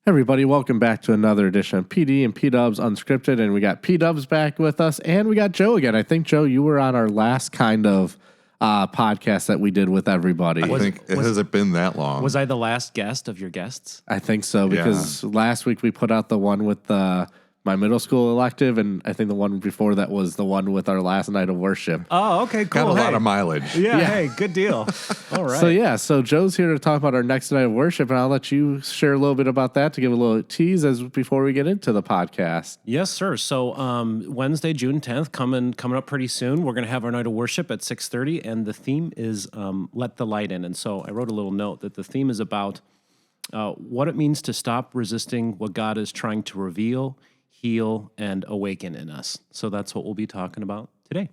Everybody, welcome back to another edition of PD and P-Dubs Unscripted, and we got P-Dubs back with us, and we got Joe again. I think, Joe, you were on our last kind of podcast that we did with everybody. Has it been that long? Was I the last guest of your guests? I think so, because last week we put out the one with my middle school elective, and I think the one before that was the one with our last night of worship. Oh, okay, cool. Got a lot of mileage. Yeah, hey, good deal. All right. So Joe's here to talk about our next night of worship, and I'll let you share a little bit about that to give a little tease before we get into the podcast. Yes, sir. So Wednesday, June 10th, coming up pretty soon. We're going to have our night of worship at 6:30, and the theme is Let the Light In. And so I wrote a little note that the theme is about what it means to stop resisting what God is trying to reveal, heal, and awaken in us. So that's what we'll be talking about today.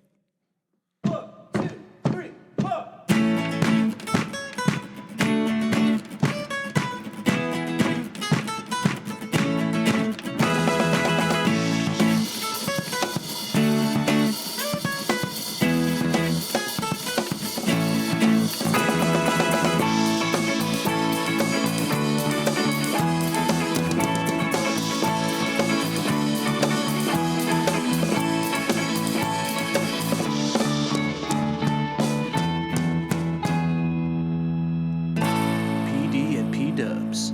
PD and P-Dubs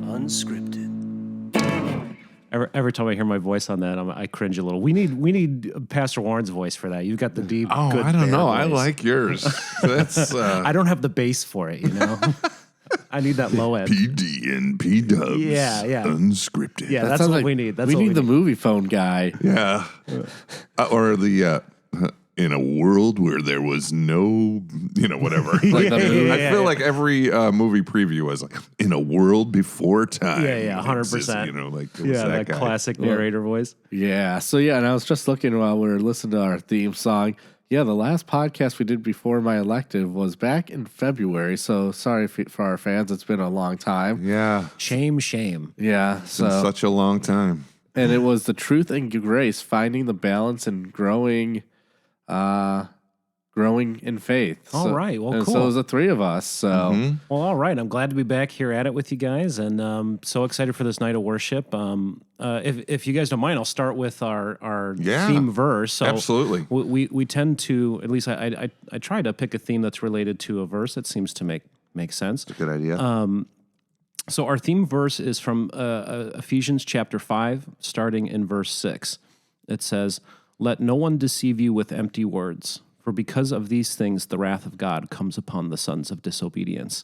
Unscripted. Every time I hear my voice on that, I cringe a little. We need Pastor Warren's voice for that. You've got the deep, good I don't know. voice. I like yours. That's I don't have the bass for it, you know? I need that low end. PD and P-Dubs. Yeah. Unscripted. Yeah, that's what we need. We need the movie phone guy. Yeah. Or the in a world where there was no, whatever. Like, I feel like every movie preview was like, in a world before time. Yeah, 100%. Like that guy. classic narrator voice. Yeah. So, and I was just looking while we were listening to our theme song. Yeah, the last podcast we did before my elective was back in February. So, sorry for our fans. It's been a long time. Yeah. Shame. Yeah. It's been such a long time. And it was the truth and grace, finding the balance and growing in faith. All right. Well, and cool. So it was the three of us. So Well, all right. I'm glad to be back here at it with you guys, and so excited for this night of worship. If you guys don't mind, I'll start with our theme verse. So absolutely. We tend to, at least I try to pick a theme that's related to a verse that seems to make sense. That's a good idea. So our theme verse is from Ephesians chapter 5, starting in verse 6. It says, "Let no one deceive you with empty words, for because of these things the wrath of God comes upon the sons of disobedience.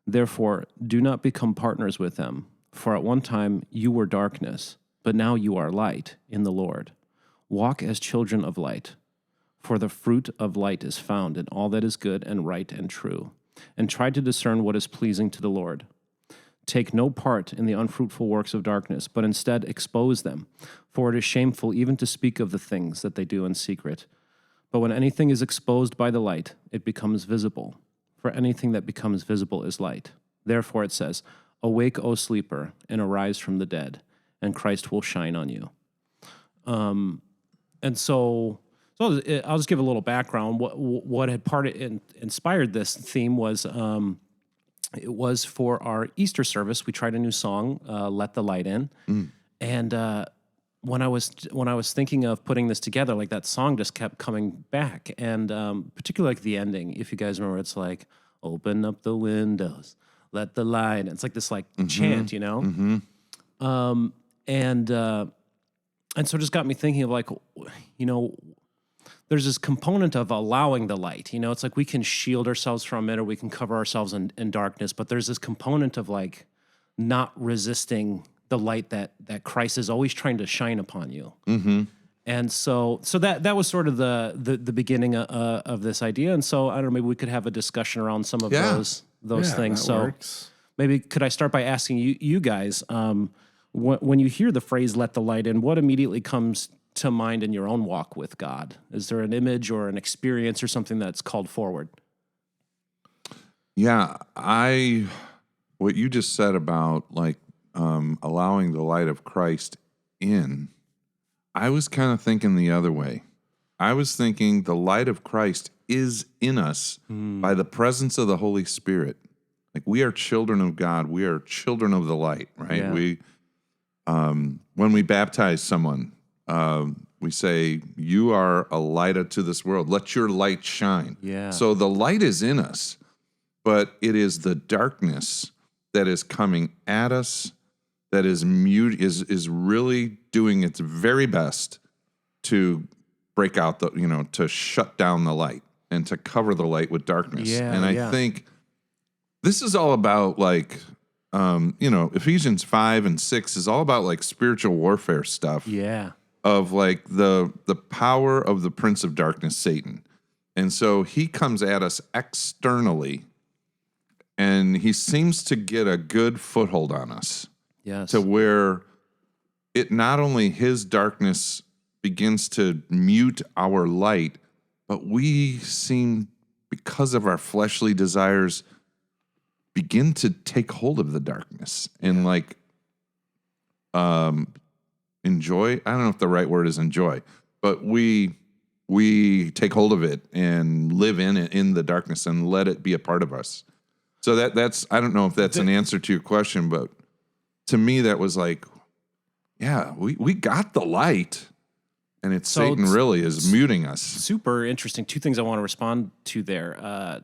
Therefore, do not become partners with them, for at one time you were darkness, but now you are light in the Lord. Walk as children of light, for the fruit of light is found in all that is good and right and true, and try to discern what is pleasing to the Lord. Take no part in the unfruitful works of darkness, but instead expose them, for it is shameful even to speak of the things that they do in secret. But when anything is exposed by the light, it becomes visible. For anything that becomes visible is light. Therefore it says, 'Awake, O sleeper, and arise from the dead, and Christ will shine on you.'" And so I'll just give a little background. What had inspired this theme was it was for our Easter service. We tried a new song, "Let the Light In," and when I was thinking of putting this together, like that song just kept coming back, and particularly like the ending. If you guys remember, it's like, "Open up the windows, let the light in." It's like this chant, you know. And so it just got me thinking of like, there's this component of allowing the light. It's like we can shield ourselves from it or we can cover ourselves in darkness, but there's this component of like not resisting the light that Christ is always trying to shine upon you. Mm-hmm. And so that was sort of the beginning of this idea. And so I don't know, maybe we could have a discussion around some of those things. That So works. maybe could I start by asking you guys, when you hear the phrase "let the light in," what immediately comes to mind in your own walk with God? Is there an image or an experience or something that's called forward? Yeah, what you just said about like allowing the light of Christ in, I was kind of thinking the other way. I was thinking the light of Christ is in us by the presence of the Holy Spirit. Like we are children of God. We are children of the light, right? Yeah. We, when we baptize someone, we say, you are a light unto this world. Let your light shine. Yeah. So the light is in us, but it is the darkness that is coming at us, that is is really doing its very best to break out to shut down the light and to cover the light with darkness. Yeah, and I think this is all about Ephesians 5 and 6 is all about like spiritual warfare stuff. Yeah. Of like the power of the prince of darkness, Satan. And so he comes at us externally and he seems to get a good foothold on us. Yes. To where it not only his darkness begins to mute our light, but we seem, because of our fleshly desires, begin to take hold of the darkness and enjoy. I don't know if the right word is enjoy, but we take hold of it and live in it, in the darkness, and let it be a part of us. So that's I don't know if that's an answer to your question, but to me that was like, yeah, we got the light, and it's Satan really is muting us. Super interesting. Two things I want to respond to there.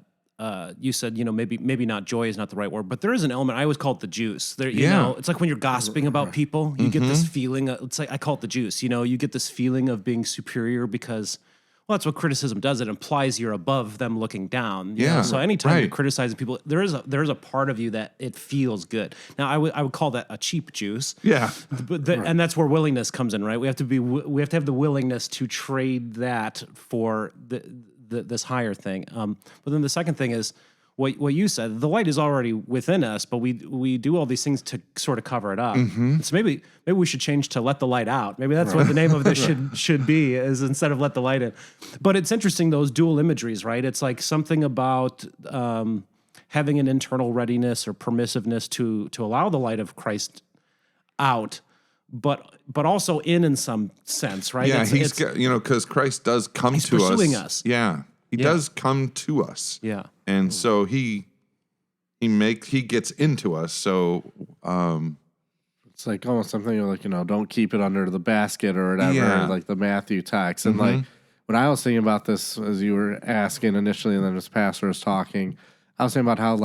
You said, maybe not joy is not the right word, but there is an element. I always call it the juice. There, you know, it's like when you're gossiping about people, you get this feeling. It's like I call it the juice. You get this feeling of being superior because, well, that's what criticism does. It implies you're above them looking down. You know? So anytime you're criticizing people, there is a part of you that it feels good. Now I would call that a cheap juice. Yeah, but and that's where willingness comes in, right? We have to have the willingness to trade that for this higher thing. But then the second thing is what you said. The light is already within us, but we do all these things to sort of cover it up. So maybe we should change to let the light out. Maybe that's what the name of this should be, is instead of let the light in. But it's interesting, those dual imageries, right? It's like something about having an internal readiness or permissiveness to allow the light of Christ out, but also in some sense, right? Yeah, because Christ does come to us. He's pursuing us. Yeah, he does come to us. Yeah, and so he gets into us. So it's like almost something like don't keep it under the basket or whatever, like the Matthew text. And like when I was thinking about this, as you were asking initially, and then this pastor was talking, I was thinking about how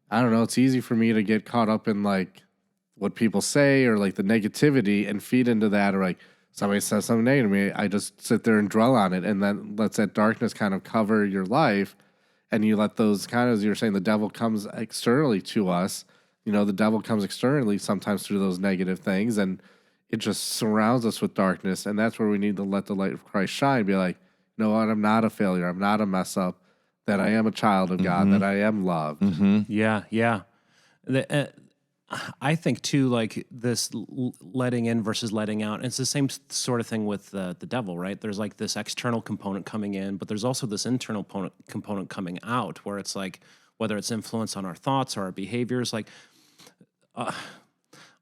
I don't know, it's easy for me to get caught up in what people say or the negativity and feed into that, or somebody says something negative to me, I just sit there and dwell on it, and then lets that darkness kind of cover your life, and you let those kind of, as you were saying, the devil comes externally to us. The devil comes externally sometimes through those negative things, and it just surrounds us with darkness, and that's where we need to let the light of Christ shine. Be like, you know what, I'm not a failure, I'm not a mess up, that I am a child of God, that I am loved. Yeah. I think too, this letting in versus letting out. And it's the same sort of thing with the devil, right? There's this external component coming in, but there's also this internal component coming out, where it's whether it's influence on our thoughts or our behaviors. I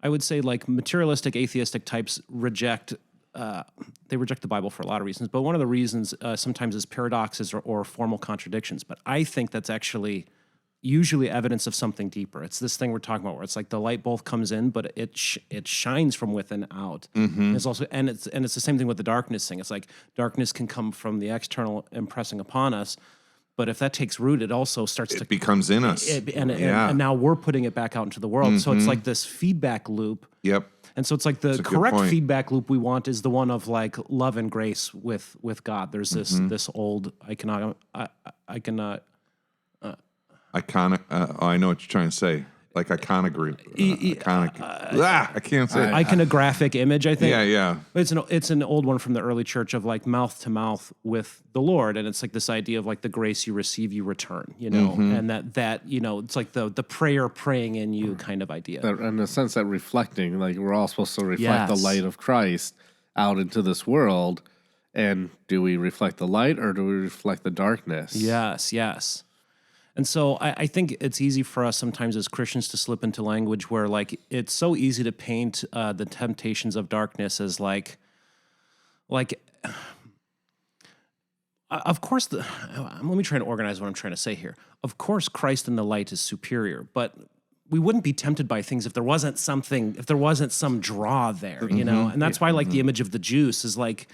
would say materialistic, atheistic types reject the Bible for a lot of reasons. But one of the reasons sometimes is paradoxes or formal contradictions. But I think that's actually usually evidence of something deeper. It's this thing we're talking about, where it's the light both comes in, but it shines from within out. It's also and it's the same thing with the darkness thing. It's darkness can come from the external impressing upon us, but if that takes root, it also starts to becomes in us, and now we're putting it back out into the world. So it's this feedback loop. Yep. And so it's the correct feedback loop we want is the one of love and grace with God. There's this old I cannot. Iconic. I know what you're trying to say. Iconography. I can't say. Iconographic image, I think. Yeah. It's an old one from the early church of mouth to mouth with the Lord, and it's this idea of the grace you receive, you return. And that it's the prayer praying in you kind of idea. In the sense that reflecting, we're all supposed to reflect the light of Christ out into this world, and do we reflect the light or do we reflect the darkness? Yes. And so I think it's easy for us sometimes as Christians to slip into language where it's so easy to paint the temptations of darkness as Of course, let me try and organize what I'm trying to say here. Of course, Christ in the light is superior, but we wouldn't be tempted by things if there wasn't some draw there, you know? And that's why, like, the image of the juice is like,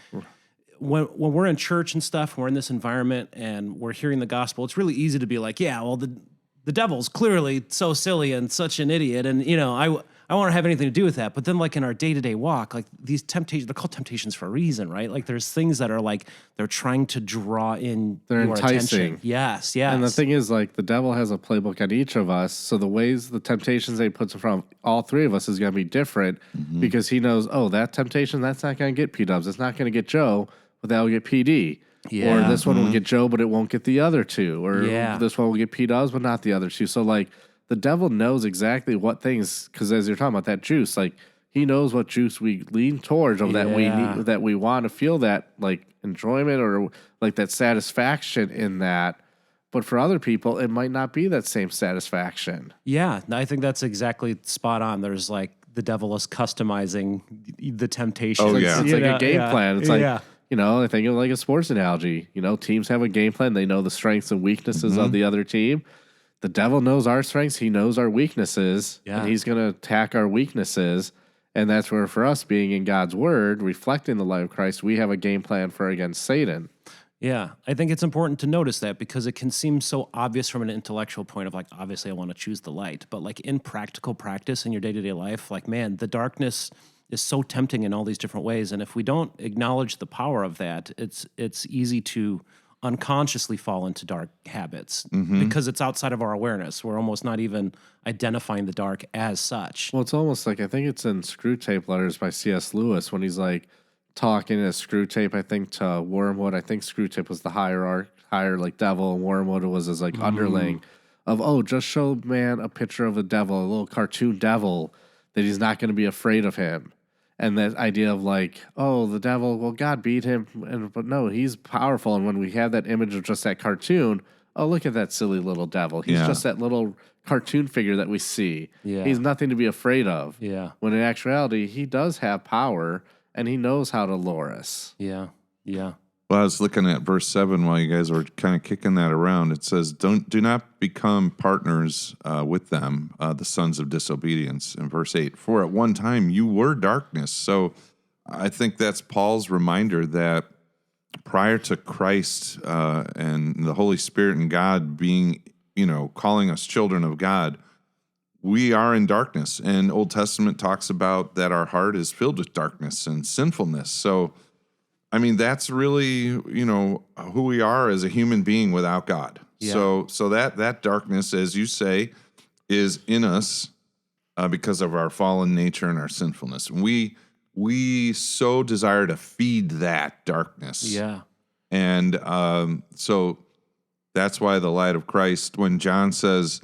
when we're in church and stuff, we're in this environment and we're hearing the gospel, it's really easy to be like, yeah, well, the devil's clearly so silly and such an idiot. And, you know, I won't have anything to do with that. But then, like, in our day-to-day walk, like, these temptations, they're called temptations for a reason, right? Like, there's things that are like, they're trying to draw in your enticing. attention. Yes. And the thing is, like, the devil has a playbook on each of us. So the temptations that he puts in front of all three of us is going to be different because he knows, oh, that temptation, that's not going to get P-Dubs. It's not going to get Joe, but that'll get PD. Yeah. Or this one will get Joe, but it won't get the other two. Or this one will get P-Dubs, but not the other two. So, like, the devil knows exactly what things, because as you're talking about that juice, like, he knows what juice we lean towards, or that we need, that we want to feel that, like, enjoyment or like that satisfaction in that. But for other people, it might not be that same satisfaction. Yeah, I think that's exactly spot on. There's, like, the devil is customizing the temptation. Oh, yeah. It's like a game plan. It's like, you know, I think of like a sports analogy. You know, teams have a game plan. They know the strengths and weaknesses of the other team. The devil knows our strengths. He knows our weaknesses. Yeah. And he's going to attack our weaknesses. And that's where, for us being in God's word, reflecting the light of Christ, we have a game plan for against Satan. Yeah, I think it's important to notice that because it can seem so obvious from an intellectual point of, like, obviously I want to choose the light. But, like, in practical practice in your day-to-day life, like, man, the darkness is so tempting in all these different ways. And if we don't acknowledge the power of that, it's easy to unconsciously fall into dark habits because it's outside of our awareness. We're almost not even identifying the dark as such. Well, it's almost like, I think it's in Screw Tape Letters by C.S. Lewis when he's like talking as Screw Tape, I think, to Wormwood. I think Screw Tape was the higher like devil, and Wormwood was his like underling of, oh, just show man a picture of a devil, a little cartoon devil, that he's not going to be afraid of him. And that idea of like, oh, the devil, well, God beat him, but no, he's powerful. And when we have that image of just that cartoon, oh, look at that silly little devil. He's just that little cartoon figure that we see. Yeah. He's nothing to be afraid of. Yeah. When in actuality, he does have power, and he knows how to lure us. Yeah. Yeah. Well, I was looking at verse 7 while you guys were kind of kicking that around. It says, do not become partners with them, the sons of disobedience, in verse 8. For at one time you were darkness. So I think that's Paul's reminder that prior to Christ and the Holy Spirit and God being, you know, calling us children of God, we are in darkness. And Old Testament talks about that our heart is filled with darkness and sinfulness. So I mean, that's really, you know, who we are as a human being without God. Yeah. So that darkness, as you say, is in us because of our fallen nature and our sinfulness. We so desire to feed that darkness. Yeah. And so that's why the light of Christ, when John says,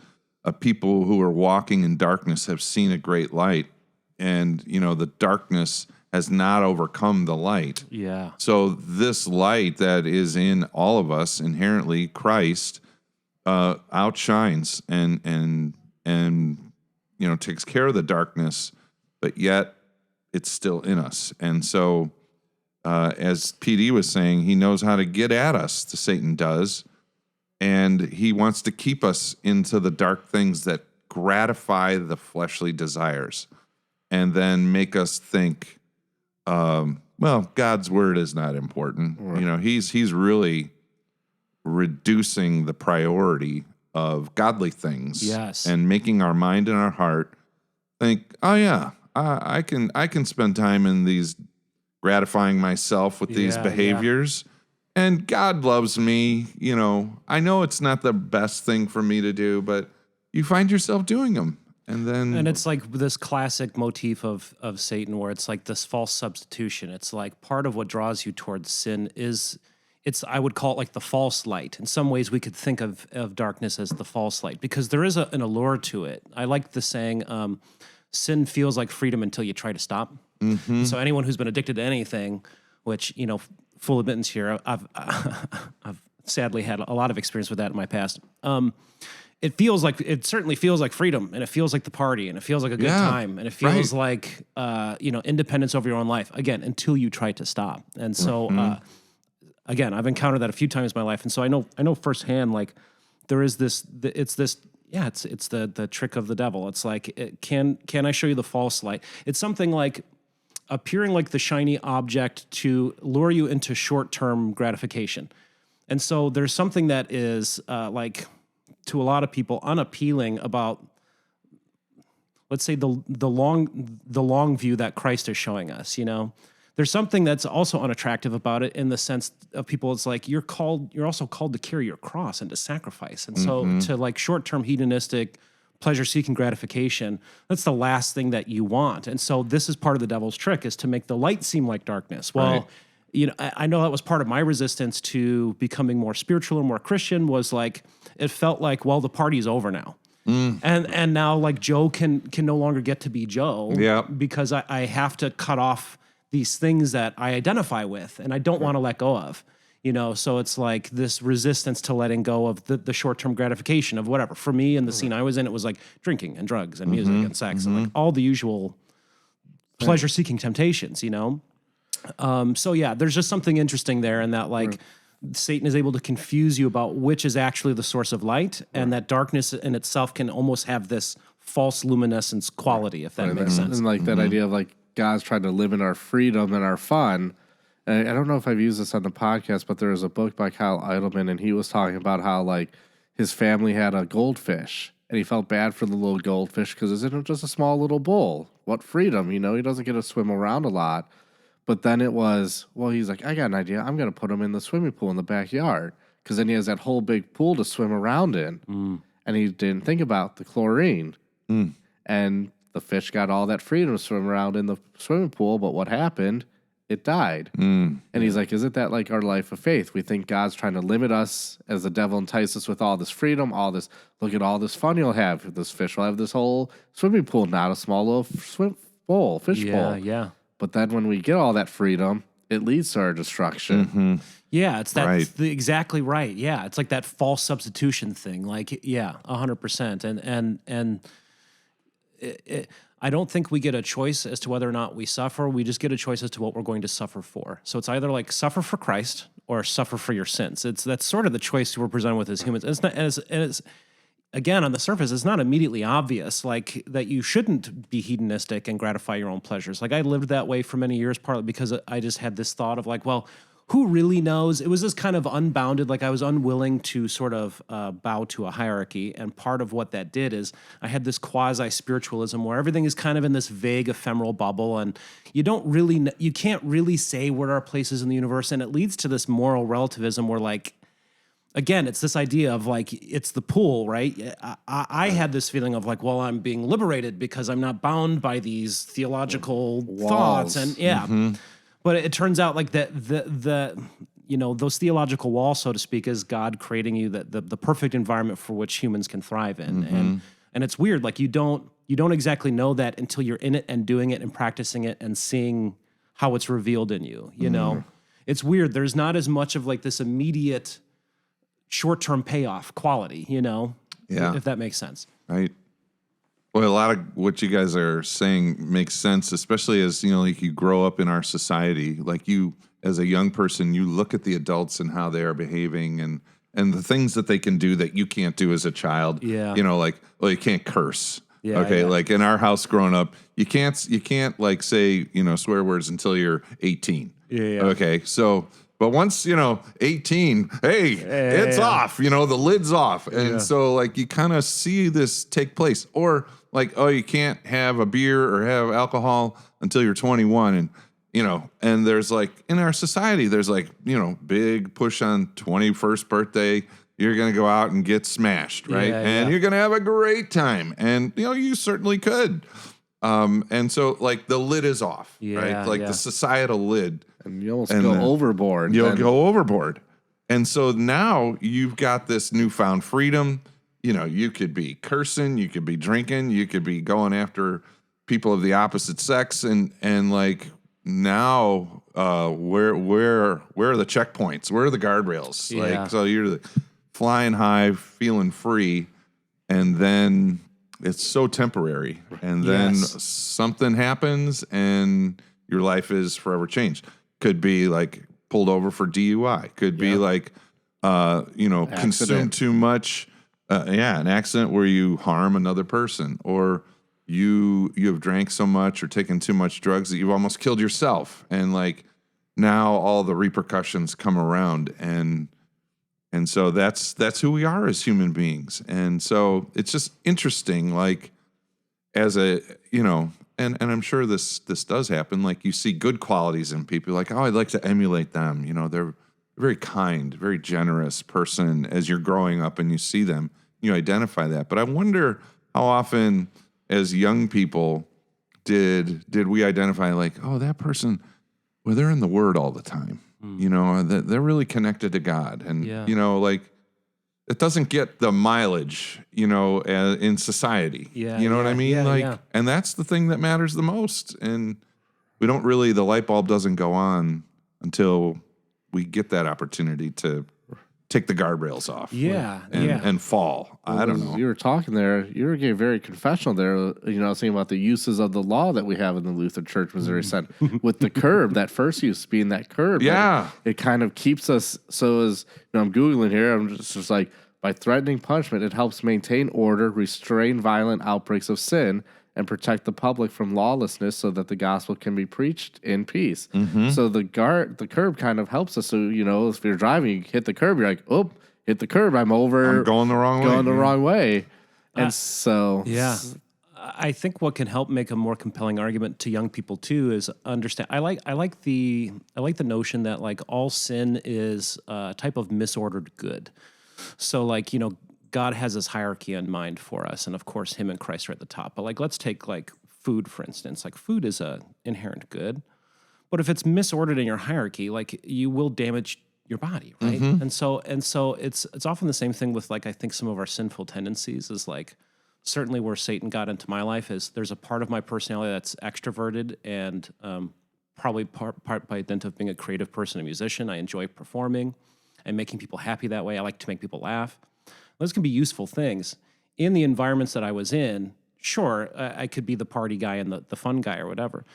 people who are walking in darkness have seen a great light, and, you know, the darkness has not overcome the light. Yeah. So this light that is in all of us, inherently Christ, outshines and you know, takes care of the darkness, but yet it's still in us. And so, as PD was saying, he knows how to get at us. Satan does, and he wants to keep us into the dark things that gratify the fleshly desires, and then make us think, well, God's word is not important. Right. You know, he's really reducing the priority of godly things. Yes. And making our mind and our heart think, oh yeah, I can spend time in these gratifying myself with these behaviors. Yeah. And God loves me. You know, I know it's not the best thing for me to do, but you find yourself doing them. And it's like this classic motif of Satan where it's like this false substitution. It's like part of what draws you towards sin I would call it like the false light. In some ways we could think of darkness as the false light because there is an allure to it. I like the saying, sin feels like freedom until you try to stop. Mm-hmm. So anyone who's been addicted to anything, which, you know, full admittance here, I've sadly had a lot of experience with that in my past. It certainly feels like freedom, and it feels like the party, and it feels like a good time, and it feels like, you know, independence over your own life, again, until you try to stop. And so again, I've encountered that a few times in my life. And so I know firsthand, like there is it's the trick of the devil. It's like, can I show you the false light? It's something like appearing like the shiny object to lure you into short-term gratification. And so there's something that is like to a lot of people unappealing about, let's say, the long view that Christ is showing us. There's something that's also unattractive about it in the sense of people. It's like you're also called to carry your cross and to sacrifice. And so to like short-term hedonistic, pleasure-seeking gratification, that's the last thing that you want. And so this is part of the devil's trick, is to make the light seem like darkness. Well, I know that was part of my resistance to becoming more spiritual or more Christian, was like, it felt like, well, the party's over now. And now like Joe can no longer get to be Joe because I have to cut off these things that I identify with and I don't want to let go of, so it's like this resistance to letting go of the short-term gratification of whatever. For me, in the scene I was in, it was like drinking and drugs and music and sex and like all the usual pleasure-seeking temptations, So yeah, there's just something interesting there in that like Satan is able to confuse you about which is actually the source of light, and that darkness in itself can almost have this false luminescence quality, if that makes sense. And like that idea of like God's trying to live in our freedom and our fun. And I don't know if I've used this on the podcast, but there was a book by Kyle Idleman, and he was talking about how like his family had a goldfish, and he felt bad for the little goldfish because it's just a small little bowl. What freedom, he doesn't get to swim around a lot. But then it was, well, he's like, I got an idea. I'm going to put him in the swimming pool in the backyard, because then he has that whole big pool to swim around in. And he didn't think about the chlorine. And the fish got all that freedom to swim around in the swimming pool, but what happened? It died. And he's like, isn't that like our life of faith? We think God's trying to limit us as the devil entices us with all this freedom, all this, look at all this fun you'll have. This fish will have this whole swimming pool, not a small little fish bowl. Yeah. But then when we get all that freedom, it leads to our destruction. Yeah, it's that exactly right. Yeah, it's like that false substitution thing. Like, 100%. And I don't think we get a choice as to whether or not we suffer. We just get a choice as to what we're going to suffer for. So it's either like suffer for Christ or suffer for your sins. That's sort of the choice we're presented with as humans. It's not, and it's again, on the surface, it's not immediately obvious, like that you shouldn't be hedonistic and gratify your own pleasures. Like I lived that way for many years, partly because I just had this thought of like, well, who really knows? It was this kind of unbounded, like I was unwilling to sort of bow to a hierarchy. And part of what that did is I had this quasi-spiritualism where everything is kind of in this vague, ephemeral bubble. And you can't really say where our place is in the universe. And it leads to this moral relativism where like, again, it's this idea of like, it's the pool, right? I had this feeling of like, well, I'm being liberated because I'm not bound by these theological thoughts. And but it turns out like the those theological walls, so to speak, is God creating you the perfect environment for which humans can thrive in. And it's weird. Like you don't exactly know that until you're in it and doing it and practicing it and seeing how it's revealed in you, know? It's weird. There's not as much of like this immediate short-term payoff quality, if that makes sense. Right. Well, a lot of what you guys are saying makes sense, especially as, like you grow up in our society. Like you, as a young person, you look at the adults and how they are behaving and the things that they can do that you can't do as a child. Yeah. Like, well, you can't curse. Yeah, okay. Yeah. Like in our house growing up, you can't like say, swear words until you're 18. Yeah. Okay. So, but once, 18, it's off, the lid's off. And so like you kind of see this take place, or like, oh, you can't have a beer or have alcohol until you're 21. And, and there's like, in our society, there's like, big push on 21st birthday. You're going to go out and get smashed, right? And you're going to have a great time. And, you certainly could. And so like the lid is off, right? Like the societal lid. And you almost go overboard. You'll go overboard. And so now you've got this newfound freedom. You could be cursing, you could be drinking, you could be going after people of the opposite sex. And like now, where are the checkpoints? Where are the guardrails? Yeah. Like, so you're flying high, feeling free. And then it's so temporary. And then something happens and your life is forever changed. Could be like pulled over for DUI. Could be like, consume too much. An accident where you harm another person, or you have drank so much or taken too much drugs that you've almost killed yourself. And like now all the repercussions come around, and so that's who we are as human beings. And so it's just interesting, like as a, and I'm sure this does happen. Like you see good qualities in people, like, oh, I'd like to emulate them. They're a very kind, very generous person as you're growing up and you see them, you identify that. But I wonder how often as young people did we identify like, oh, that person, well, they're in the Word all the time. They're really connected to God. And, like it doesn't get the mileage, in society. Yeah, you know what I mean? And that's the thing that matters the most. And we don't really, the light bulb doesn't go on until we get that opportunity to take the guardrails off. And fall. I don't know. You were talking there, you were getting very confessional there, thinking about the uses of the law that we have in the Lutheran Church Missouri Synod with the curb, that first use being that curb. Yeah. It kind of keeps us, so as, I'm Googling here, I'm just like, by threatening punishment, it helps maintain order, restrain violent outbreaks of sin, and protect the public from lawlessness so that the gospel can be preached in peace. So the curb kind of helps us. So, if you're driving, you hit the curb, you're like, oh, hit the curb, I'm going the wrong way. And so... Yeah. I think what can help make a more compelling argument to young people too is understand. I like the notion that like all sin is a type of misordered good. So like, God has this hierarchy in mind for us, and of course, Him and Christ are at the top. But like, let's take like food for instance. Like, food is a inherent good, but if it's misordered in your hierarchy, like you will damage your body, right? And so it's often the same thing with like I think some of our sinful tendencies is like certainly where Satan got into my life is there's a part of my personality that's extroverted and probably part by dint of being a creative person, a musician. I enjoy performing and making people happy that way. I like to make people laugh. Those can be useful things. In the environments that I was in, sure, I could be the party guy and the fun guy or whatever.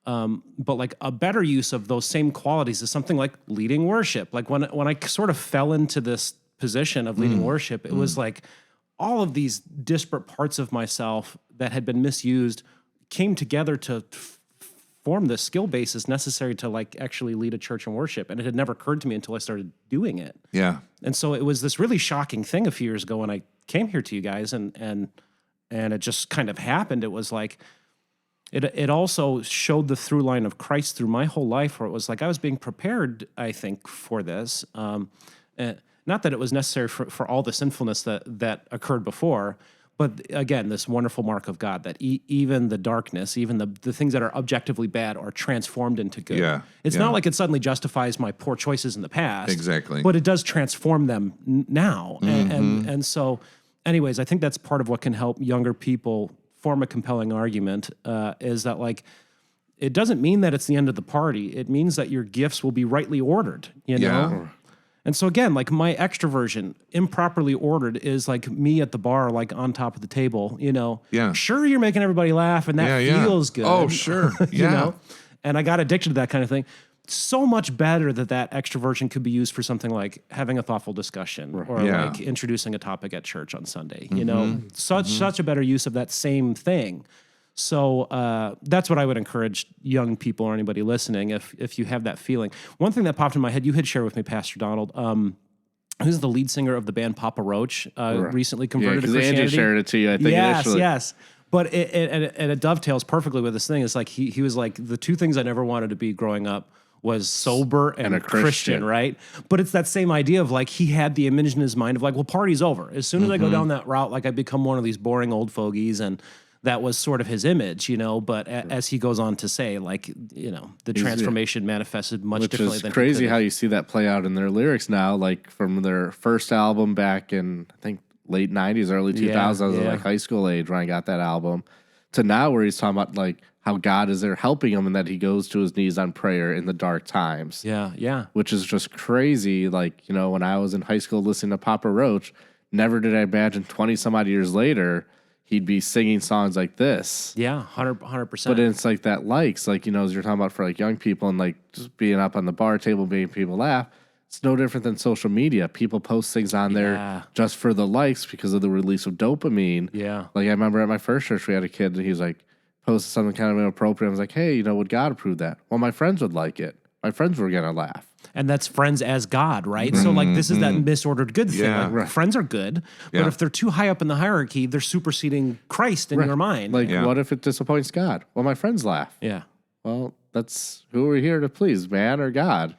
But like a better use of those same qualities is something like leading worship. Like when I sort of fell into this position of leading worship, it was like all of these disparate parts of myself that had been misused came together to form the skill basis necessary to like actually lead a church and worship. And it had never occurred to me until I started doing it. Yeah. And so it was this really shocking thing a few years ago when I came here to you guys and it just kind of happened. It was like, it also showed the through line of Christ through my whole life, where it was like I was being prepared, I think, for this. Not that it was necessary for all the sinfulness that occurred before, but again, this wonderful mark of God that even the darkness, even the things that are objectively bad are transformed into good. Yeah, it's not like it suddenly justifies my poor choices in the past. Exactly. But it does transform them now. And so, anyways, I think that's part of what can help younger people form a compelling argument, is that like, it doesn't mean that it's the end of the party. It means that your gifts will be rightly ordered, you know? Yeah. And so again, like my extroversion improperly ordered is like me at the bar, like on top of the table, you know? Yeah. Sure, you're making everybody laugh and that feels good. Oh, sure. You know? And I got addicted to that kind of thing. So much better that extroversion could be used for something like having a thoughtful discussion or like introducing a topic at church on Sunday, you know? Such a better use of that same thing. So that's what I would encourage young people or anybody listening, if you have that feeling. One thing that popped in my head, you had shared with me, Pastor Donald, who's the lead singer of the band Papa Roach, recently converted to Christianity. Andy shared it to you, I think, initially. Yes. But it dovetails perfectly with this thing. It's like he was like, the two things I never wanted to be growing up was sober and a Christian, right? But it's that same idea of like, he had the image in his mind of like, well, party's over. As soon as I go down that route, like I become one of these boring old fogies, and that was sort of his image, you know, but as he goes on to say, like, you know, the transformation manifested much differently than he crazy how you see that play out in their lyrics now, like from their first album back in, I think, late 90s, early 2000s, I was like high school age when I got that album, to now where he's talking about like how God is there helping him and that he goes to his knees on prayer in the dark times. Yeah. Which is just crazy. Like, you know, when I was in high school listening to Papa Roach, never did I imagine 20 some odd years later he'd be singing songs like this. Yeah, 100%. But it's like that likes, like, you know, as you're talking about for like young people and like just being up on the bar table, making people laugh. It's no different than social media. People post things on there just for the likes because of the release of dopamine. Yeah. Like I remember at my first church, we had a kid and he was like, posted something kind of inappropriate. I was like, hey, you know, would God approve that? Well, my friends would like it. My friends were going to laugh. And that's friends as God, right? So like this is that misordered good thing. Yeah. Like friends are good, but if they're too high up in the hierarchy, they're superseding Christ in your mind. Like, what if it disappoints God? Well, my friends laugh. Yeah. Well, that's who are we here to please, man or God?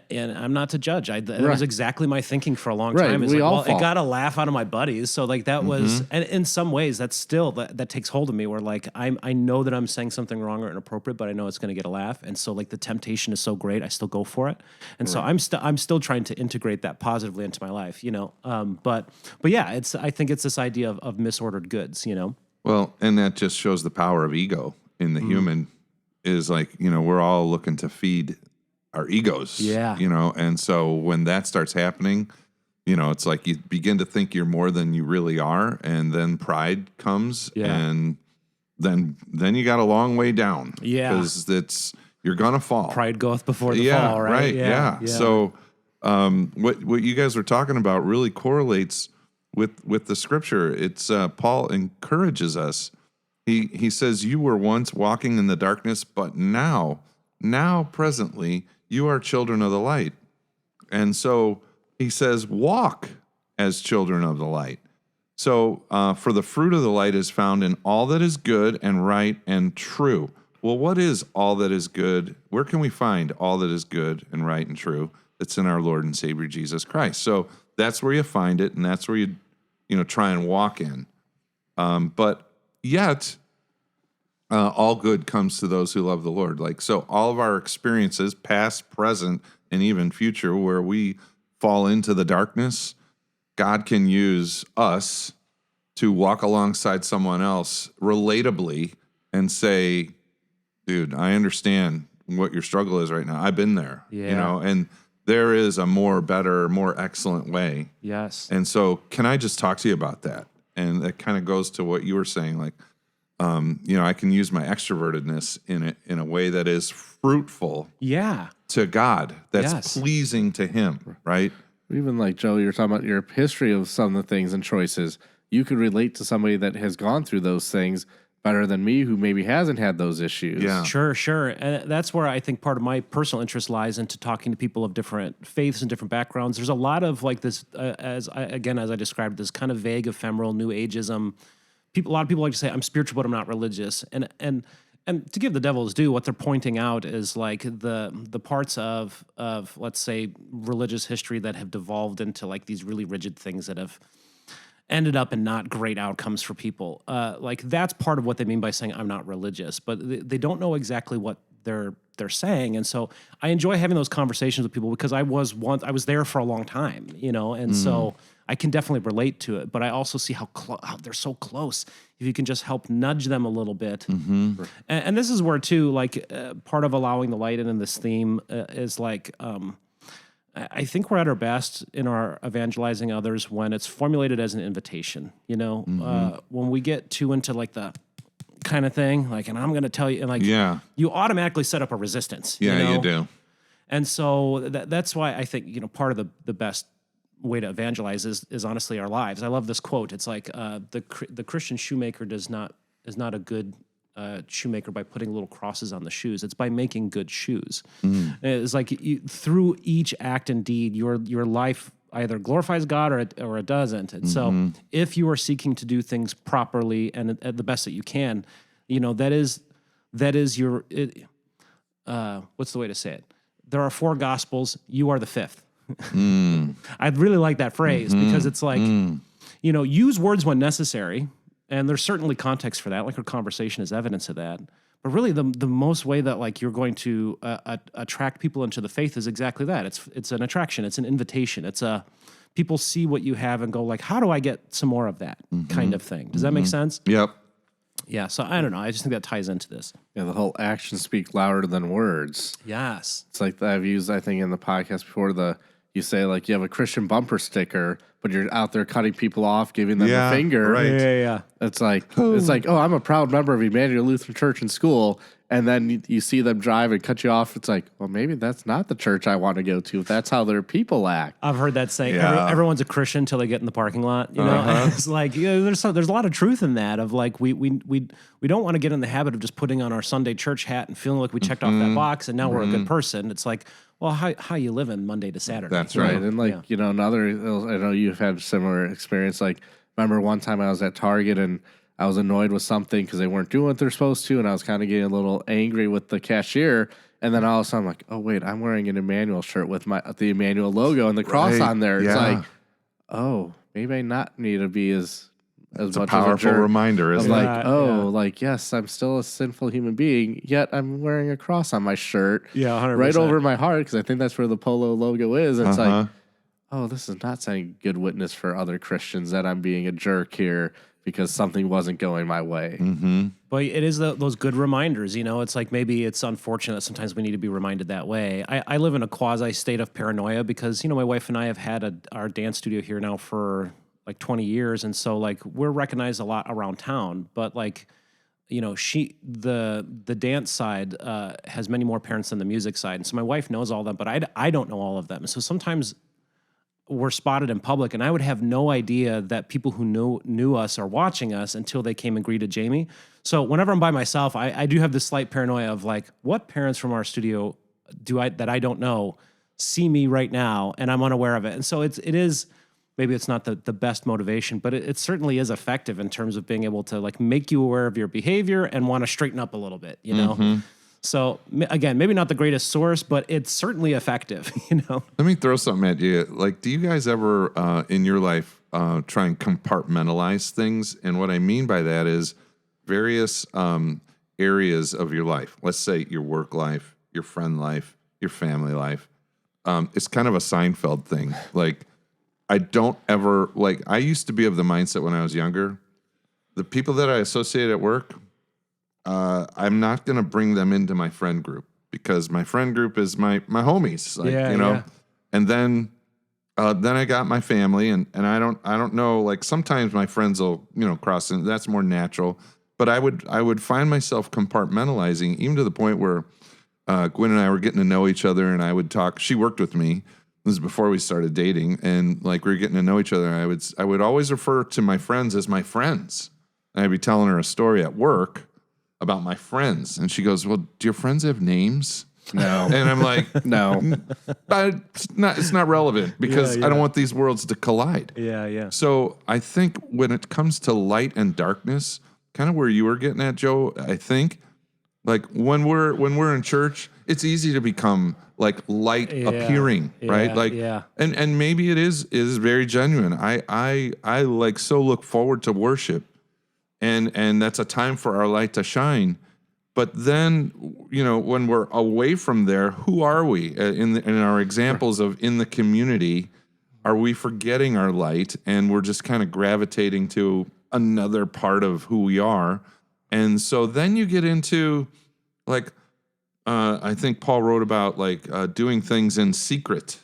And I'm not to judge. That was exactly my thinking for a long time. It's we all it got a laugh out of my buddies. So like that was, and in some ways that's still, that takes hold of me where like, I know that I'm saying something wrong or inappropriate, but I know it's going to get a laugh. And so like the temptation is so great, I still go for it. And so I'm still trying to integrate that positively into my life, you know? But yeah, I think it's this idea of misordered goods, you know? Well, and that just shows the power of ego in the human is like, you know, we're all looking to feed our egos, you know, and so when that starts happening, you know, it's like you begin to think you're more than you really are, and then pride comes, and then you got a long way down, because you're gonna fall. Pride goeth before the fall, right? Yeah. So, what you guys were talking about really correlates with the scripture. It's Paul encourages us. He says, "You were once walking in the darkness, but now presently." You are children of the light. And so he says, walk as children of the light. So for the fruit of the light is found in all that is good and right and true. Well, what is all that is good? Where can we find all that is good and right and true? It's in our Lord and Savior Jesus Christ. So that's where you find it, and that's where you try and walk in. But yet, all good comes to those who love the Lord. Like, so all of our experiences, past, present, and even future, where we fall into the darkness, God can use us to walk alongside someone else relatably and say, dude, I understand what your struggle is right now. I've been there, you know, and there is a more better, more excellent way. Yes. And so can I just talk to you about that? And that kind of goes to what you were saying, like, you know, I can use my extrovertedness in a way that is fruitful to God, that's pleasing to Him, right? Even like, Joe, you're talking about your history of some of the things and choices. You could relate to somebody that has gone through those things better than me who maybe hasn't had those issues. Yeah. Sure. And that's where I think part of my personal interest lies into talking to people of different faiths and different backgrounds. There's a lot of like this, as I described, this kind of vague, ephemeral, new ageism. A lot of people like to say, I'm spiritual, but I'm not religious. And to give the devil his due, what they're pointing out is like the parts of let's say religious history that have devolved into like these really rigid things that have ended up in not great outcomes for people. Like that's part of what they mean by saying I'm not religious, but they don't know exactly what they're saying. And so I enjoy having those conversations with people because I was there for a long time, you know, and so I can definitely relate to it, but I also see how they're so close. If you can just help nudge them a little bit. And this is where too, like part of allowing the light in this theme is like, I think we're at our best in our evangelizing others when it's formulated as an invitation, you know, when we get too into like the kind of thing, like, and I'm going to tell you, and like, you automatically set up a resistance. Yeah, you know? you do. And so that's why I think, you know, part of the best way to evangelize is honestly our lives. I love this quote. It's like the Christian shoemaker is not a good shoemaker by putting little crosses on the shoes. It's by making good shoes. It's like through each act and deed, your life either glorifies God or it doesn't. And so if you are seeking to do things properly and at the best that you can, you know, that is your what's the way to say it? There are 4 gospels. You are the 5th. I'd really like that phrase because it's like, you know, use words when necessary. And there's certainly context for that. Like our conversation is evidence of that. But really the most way that like you're going to attract people into the faith is exactly that. It's an attraction. It's an invitation. It's people see what you have and go like, how do I get some more of that kind of thing? Does that make sense? Yep. Yeah. So I don't know. I just think that ties into this. Yeah, the whole actions speak louder than words. Yes. It's like I've used, I think, in the podcast before, you say like you have a Christian bumper sticker, but you're out there cutting people off, giving them the finger. Right. Yeah. It's like, oh, I'm a proud member of Immanuel Lutheran Church in school. And then you see them drive and cut you off. It's like, well, maybe that's not the church I want to go to if that's how their people act. I've heard that saying. Yeah. Everyone's a Christian until they get in the parking lot. You know, it's like there's a lot of truth in that. Of like we don't want to get in the habit of just putting on our Sunday church hat and feeling like we checked off that box and now we're a good person. It's like, well, how you living Monday to Saturday? That's Right. And like, you know, I know you've had similar experience. Like, remember one time I was at Target and I was annoyed with something because they weren't doing what they're supposed to, and I was kind of getting a little angry with the cashier. And then all of a sudden, I'm like, oh, wait, I'm wearing an Immanuel shirt with the Immanuel logo and the cross on there. It's like, oh, maybe I not need to be as it's much a powerful of a jerk. reminder, isn't it? Like, like, yes, I'm still a sinful human being, yet I'm wearing a cross on my shirt. Yeah, 100%. Right over my heart, because I think that's where the polo logo is. It's like, oh, this is not saying good witness for other Christians that I'm being a jerk here because something wasn't going my way. Mm-hmm. But it is those good reminders, you know. It's like maybe it's unfortunate that sometimes we need to be reminded that way. I live in a quasi state of paranoia because, you know, my wife and I have had our dance studio here now for like 20 years. And so like we're recognized a lot around town, but like, you know, the dance side has many more parents than the music side. And so my wife knows all of them, but I don't know all of them. And so sometimes we're spotted in public, and I would have no idea that people who knew us are watching us until they came and greeted Jamie. So whenever I'm by myself, I do have this slight paranoia of like, what parents from our studio that I don't know see me right now, and I'm unaware of it. And so it is maybe it's not the best motivation, but it certainly is effective in terms of being able to like make you aware of your behavior and want to straighten up a little bit, you know. Mm-hmm. So again, maybe not the greatest source, but it's certainly effective, you know. Let me throw something at you. Like, do you guys ever in your life try and compartmentalize things? And what I mean by that is various areas of your life. Let's say your work life, your friend life, your family life. It's kind of a Seinfeld thing. Like, I don't ever, like, I used to be of the mindset when I was younger, the people that I associate at work, I'm not going to bring them into my friend group because my friend group is my homies, like, you know. And then I got my family, and I don't know. Like sometimes my friends will, you know, cross in. That's more natural. But I would find myself compartmentalizing, even to the point where Gwen and I were getting to know each other, and I would talk. She worked with me. This is before we started dating, and like we were getting to know each other. And I would always refer to my friends as my friends, and I'd be telling her a story at work about my friends. And she goes, well, do your friends have names? No. And I'm like, no. It's not relevant because I don't want these worlds to collide. Yeah. So I think when it comes to light and darkness, kind of where you were getting at, Joe, I think like when we're in church, it's easy to become like light appearing, right? Like, and maybe it is very genuine. I like so look forward to worship. And that's a time for our light to shine. But then, you know, when we're away from there, who are we? In our examples of in the community, are we forgetting our light and we're just kind of gravitating to another part of who we are? And so then you get into, like, I think Paul wrote about, like, doing things in secret.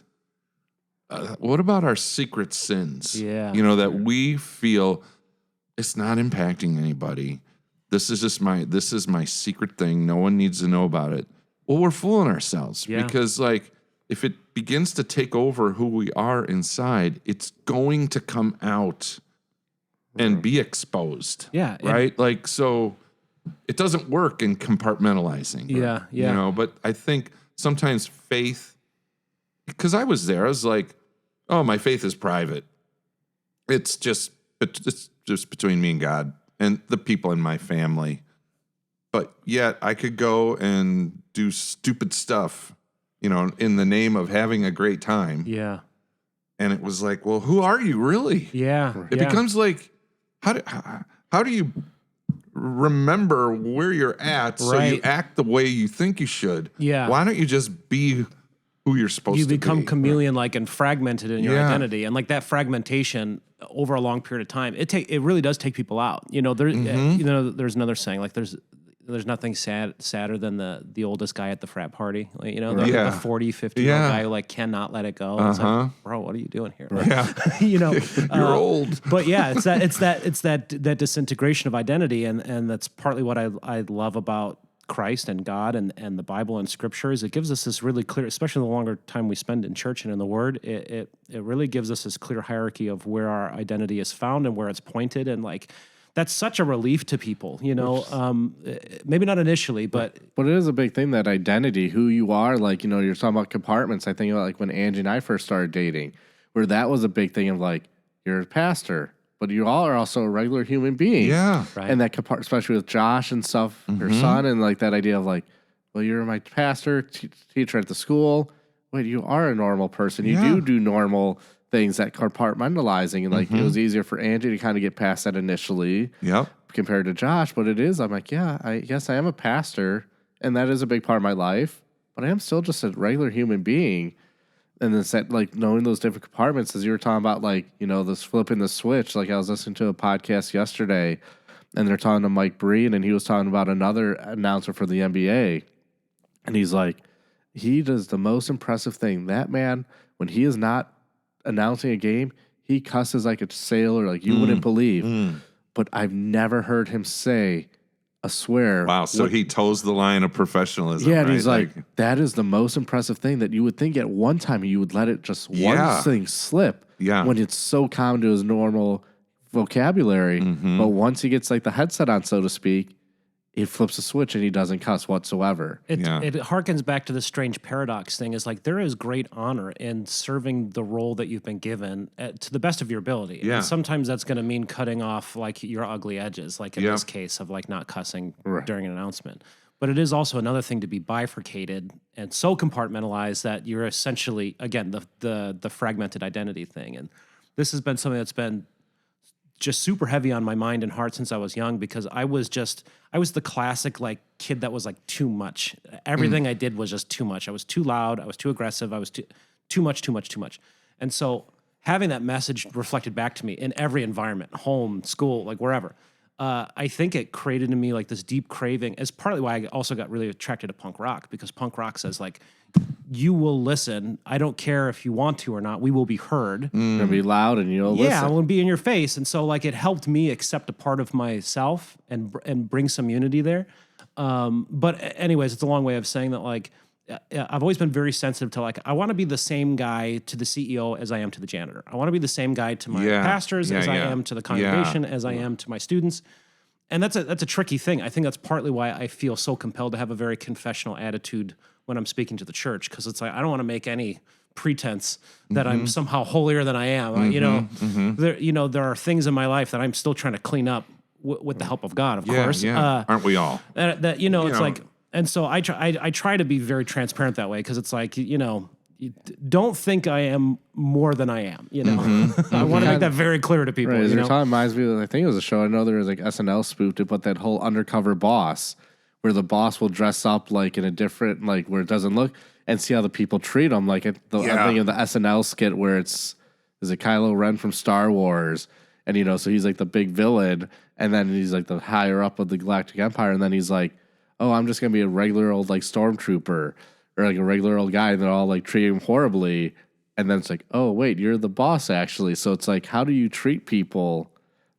What about our secret sins? Yeah. You know, that we feel it's not impacting anybody. This is my secret thing. No one needs to know about it. Well, we're fooling ourselves because, like, if it begins to take over who we are inside, it's going to come out and be exposed. Yeah. Right? Like, so it doesn't work in compartmentalizing. Yeah. You know, but I think sometimes faith, because I was there, I was like, oh, my faith is private. It's just between me and God and the people in my family. But yet I could go and do stupid stuff, you know, in the name of having a great time. Yeah. And it was like, well, who are you really? Yeah. It becomes like, how do you remember where you're at so you act the way you think you should? Yeah. Why don't you just be who you're supposed to be? You become chameleon-like and fragmented in your identity. And like that fragmentation over a long period of time, it really does take people out. You know, there's another saying, like there's there's nothing sadder than the oldest guy at the frat party. Like, the 40, 50-year-old guy who like cannot let it go. It's like, bro, what are you doing here? You're old. But yeah, it's that disintegration of identity, and that's partly what I love about Christ and God and the Bible and Scripture is it gives us this really clear, especially the longer time we spend in church and in the Word, it really gives us this clear hierarchy of where our identity is found and where it's pointed, and like that's such a relief to people, maybe not initially, but it is a big thing, that identity, who you are. Like, you're talking about compartments. I think about like when Angie and I first started dating, where that was a big thing of like, you're a pastor, but you all are also a regular human being. Yeah. Right. And that especially with Josh and stuff, her son, and like that idea of like, well, you're my pastor, teacher at the school. Wait, you are a normal person. You do normal things, that compartmentalizing. And like, it was easier for Angie to kind of get past that initially compared to Josh. But it is, I'm like, yeah, I guess I am a pastor, and that is a big part of my life, but I am still just a regular human being. And then that, like, knowing those different compartments, as you were talking about, like, this flipping the switch. Like, I was listening to a podcast yesterday, and they're talking to Mike Breen, and he was talking about another announcer for the NBA. And he's like, he does the most impressive thing. That man, when he is not announcing a game, he cusses like a sailor, like you wouldn't believe. But I've never heard him say a swear. Wow, so he toes the line of professionalism. Yeah, and right? he's like, that is the most impressive thing, that you would think at one time you would let it just one thing slip when it's so common to his normal vocabulary. But once he gets like the headset on, so to speak, he flips a switch and he doesn't cuss whatsoever. It harkens back to the strange paradox thing. Is like there is great honor in serving the role that you've been given to the best of your ability. Yeah. And sometimes that's going to mean cutting off like your ugly edges, like in this case of like not cussing during an announcement. But it is also another thing to be bifurcated and so compartmentalized that you're essentially, again, the fragmented identity thing. And this has been something that's been just super heavy on my mind and heart since I was young, because I was the classic like kid that was like too much. Everything I did was just too much. I was too loud. I was too aggressive. I was too much. And so having that message reflected back to me in every environment, home, school, like wherever, I think it created in me like this deep craving. It's partly why I also got really attracted to punk rock, because punk rock says like, you will listen. I don't care if you want to or not. We will be heard. You'll be loud and you'll listen. Yeah, I will be in your face. And so like it helped me accept a part of myself and bring some unity there. But anyways, it's a long way of saying that like I've always been very sensitive to like, I want to be the same guy to the CEO as I am to the janitor. I want to be the same guy to my pastors as I am to the congregation, as I am to my students. And that's a tricky thing. I think that's partly why I feel so compelled to have a very confessional attitude when I'm speaking to the church, because it's like I don't want to make any pretense that I'm somehow holier than I am. There are things in my life that I'm still trying to clean up with the help of God, of course. Aren't we all? It's like, and so I try to be very transparent that way, because it's like, don't think I am more than I am. I want to make that very clear to people. Right, as you're talking, reminds me of, I think it was a show. I know there was like SNL spoofed it, but that whole undercover boss, where the boss will dress up like in a different, like where it doesn't look, and see how the people treat him. Like I'm thinking of the SNL skit where is it Kylo Ren from Star Wars, and so he's like the big villain, and then he's like the higher up of the Galactic Empire, and then he's like, oh, I'm just gonna be a regular old like stormtrooper or like a regular old guy, and they're all like treating him horribly, and then it's like, oh wait, you're the boss actually. So it's like, how do you treat people?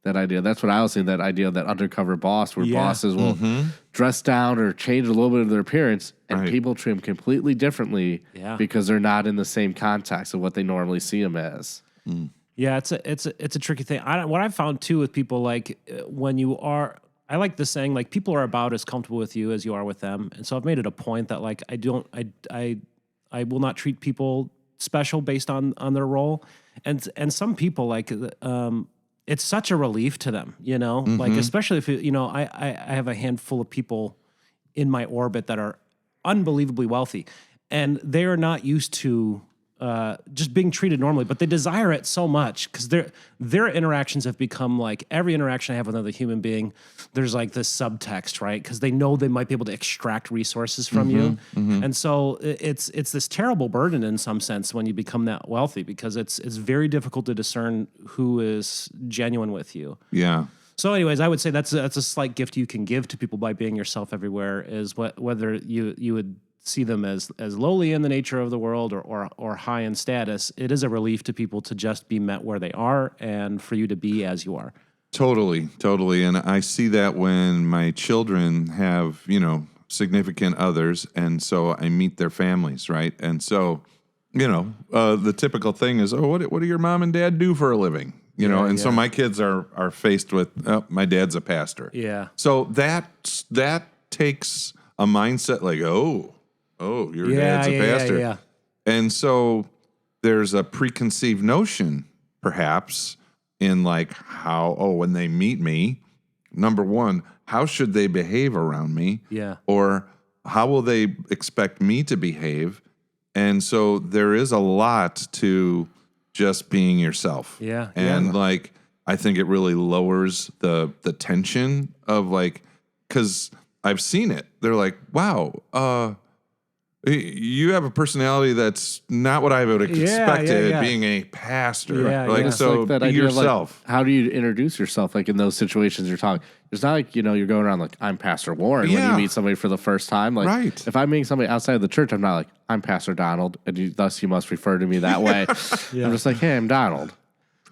That idea. That's what I was saying, that idea of that undercover boss, where bosses will dress down or change a little bit of their appearance, and people treat them completely differently because they're not in the same context of what they normally see them as. Yeah, it's a tricky thing. What I've found too with people, like when you are, I like the saying, like people are about as comfortable with you as you are with them, and so I've made it a point that like I will not treat people special based on their role, and some people like it's such a relief to them, like especially if I have a handful of people in my orbit that are unbelievably wealthy, and they are not used to just being treated normally, but they desire it so much because their interactions have become like every interaction I have with another human being, there's like this subtext, right? Because they know they might be able to extract resources from you. And so it's this terrible burden in some sense when you become that wealthy, because it's very difficult to discern who is genuine with you. Yeah. So, anyways, I would say that's a slight gift you can give to people by being yourself everywhere. Is whether you would see them as lowly in the nature of the world or high in status. It is a relief to people to just be met where they are and for you to be as you are. Totally. And I see that when my children have, significant others, and so I meet their families, right? And so, the typical thing is, oh, what do your mom and dad do for a living? So my kids are faced with, oh, my dad's a pastor. Yeah. So that takes a mindset like, oh, your dad's a pastor. Yeah. And so there's a preconceived notion, perhaps, in like how, when they meet me, number one, how should they behave around me? Yeah. Or how will they expect me to behave? And so there is a lot to just being yourself. Yeah. And like, I think it really lowers the tension of like, because I've seen it. They're like, wow, you have a personality that's not what I would have expected being a pastor. So like be yourself. Like, how do you introduce yourself? Like in those situations you're talking, it's not like, you're going around like, I'm Pastor Warren when you meet somebody for the first time. Like if I'm meeting somebody outside of the church, I'm not like, I'm Pastor Donald, and thus you must refer to me that way. I'm just like, hey, I'm Donald.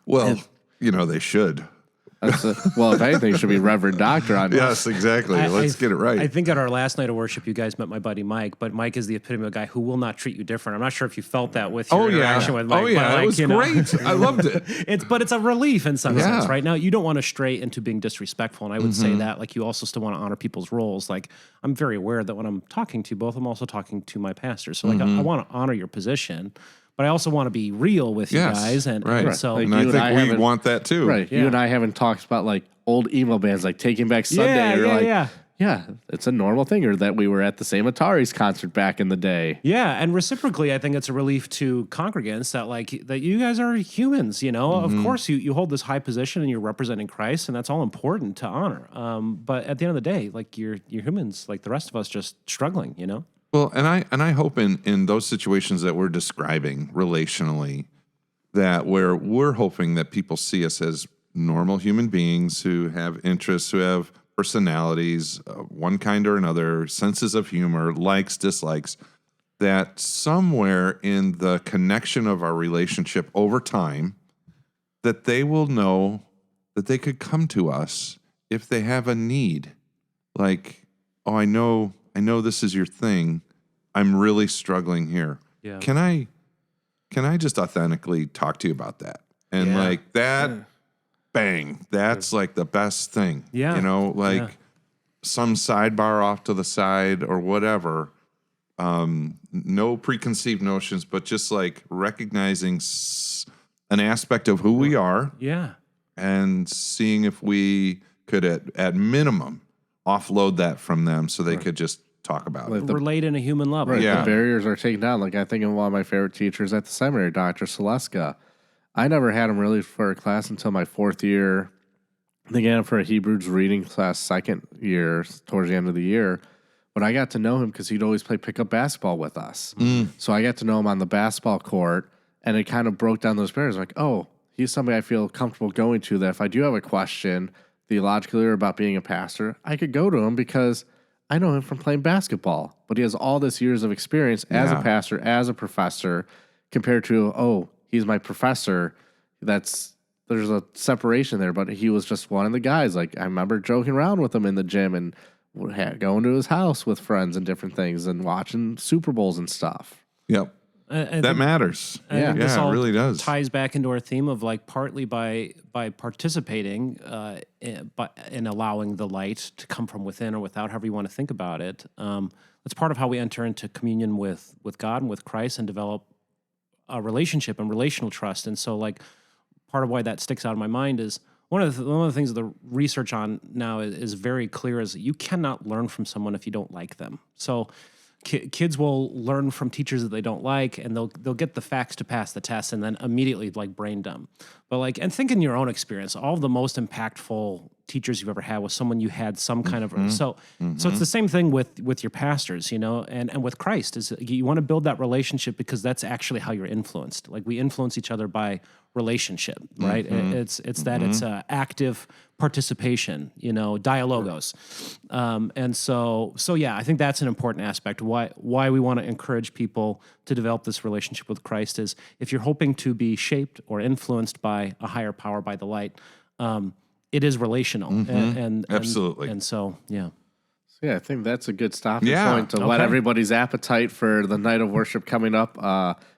Well, they should. Well, if anything, it should be Reverend Doctor on. Yes, exactly. Let's get it right. I think at our last night of worship, you guys met my buddy Mike, but Mike is the epitome of a guy who will not treat you different. I'm not sure if you felt that with your interaction with Mike. It was great. I loved it. It's a relief in some sense, right? Now, you don't want to stray into being disrespectful, and I would say that, like, you also still want to honor people's roles. Like, I'm very aware that when I'm talking to both, I'm also talking to my pastor. So, like, I want to honor your position, but I also want to be real with you guys. And so, and I think we want that too. Right. You and I haven't talked about like old emo bands like Taking Back Sunday Yeah, it's a normal thing, or that we were at the same Atari's concert back in the day. Yeah, and reciprocally, I think it's a relief to congregants that you guys are humans, Of course, you hold this high position and you're representing Christ, and that's all important to honor. But at the end of the day, like you're humans, like the rest of us, just struggling, Well, and I hope in those situations that we're describing relationally, that where we're hoping that people see us as normal human beings who have interests, who have personalities, one kind or another, senses of humor, likes, dislikes, that somewhere in the connection of our relationship over time, that they will know that they could come to us if they have a need. Like, oh, I know this is your thing. I'm really struggling here. Yeah. Can I just authentically talk to you about that? And like that, bang, that's like the best thing. Yeah. Some sidebar off to the side or whatever. No preconceived notions, but just like recognizing an aspect of who we are. Yeah. And seeing if we could at minimum offload that from them so they could just talk about it. Relate in a human level. Right, the barriers are taken down. Like I think of one of my favorite teachers at the seminary, Dr. Seleska. I never had him really for a class until my fourth year. I think I had him for a Hebrews reading class second year, towards the end of the year. But I got to know him because he'd always play pickup basketball with us. So I got to know him on the basketball court, and it kind of broke down those barriers. Like, oh, he's somebody I feel comfortable going to, that if I do have a question theologically or about being a pastor, I could go to him because I know him from playing basketball. But he has all this years of experience as a pastor, as a professor, compared to, he's my professor. There's a separation there, but he was just one of the guys. Like, I remember joking around with him in the gym and going to his house with friends and different things and watching Super Bowls and stuff. Yep. That matters. Yeah, it really does. Ties back into our theme of like partly by participating in allowing the light to come from within or without, however you want to think about it. That's part of how we enter into communion with God and with Christ and develop a relationship and relational trust. And so, like, part of why that sticks out in my mind is one of the things the research on now is very clear is that you cannot learn from someone if you don't like them. So kids will learn from teachers that they don't like, and they'll get the facts to pass the test, and then immediately like brain dump. But like, and think in your own experience, all of the most impactful teachers you've ever had, with someone you had some kind of so it's the same thing with your pastors, and with Christ. Is you want to build that relationship because that's actually how you're influenced. Like we influence each other by relationship, right? It's that it's active participation, dialogos, and so yeah, I think that's an important aspect. Why we want to encourage people to develop this relationship with Christ is if you're hoping to be shaped or influenced by a higher power, by the light, it is relational, and absolutely, and so yeah. Yeah, I think that's a good stopping point to whet everybody's appetite for the night of worship coming up.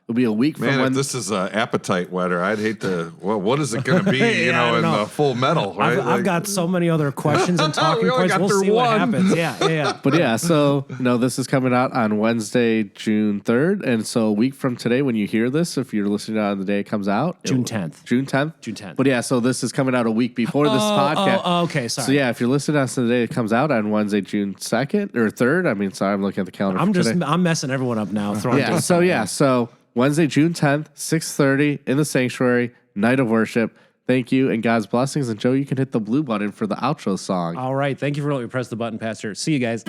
It'll be a week from when... if this is an appetite wetter, I'd hate to... Well, what is it going to be, in the Full Metal, right? I've got so many other questions and talking points. We'll see what happens. Yeah. But yeah, so, this is coming out on Wednesday, June 3rd. And so a week from today, when you hear this, if you're listening on the day it comes out... June 10th. June 10th? June 10th. But yeah, so this is coming out a week before this podcast. Oh, okay, sorry. So yeah, if you're listening on the day it comes out on Wednesday, June 2nd, or 3rd, I'm looking at the calendar I'm messing everyone up now. So Wednesday, June 10th, 6:30 in the sanctuary, night of worship. Thank you and God's blessings. And Joe, you can hit the blue button for the outro song. All right. Thank you for letting me press the button, Pastor. See you guys.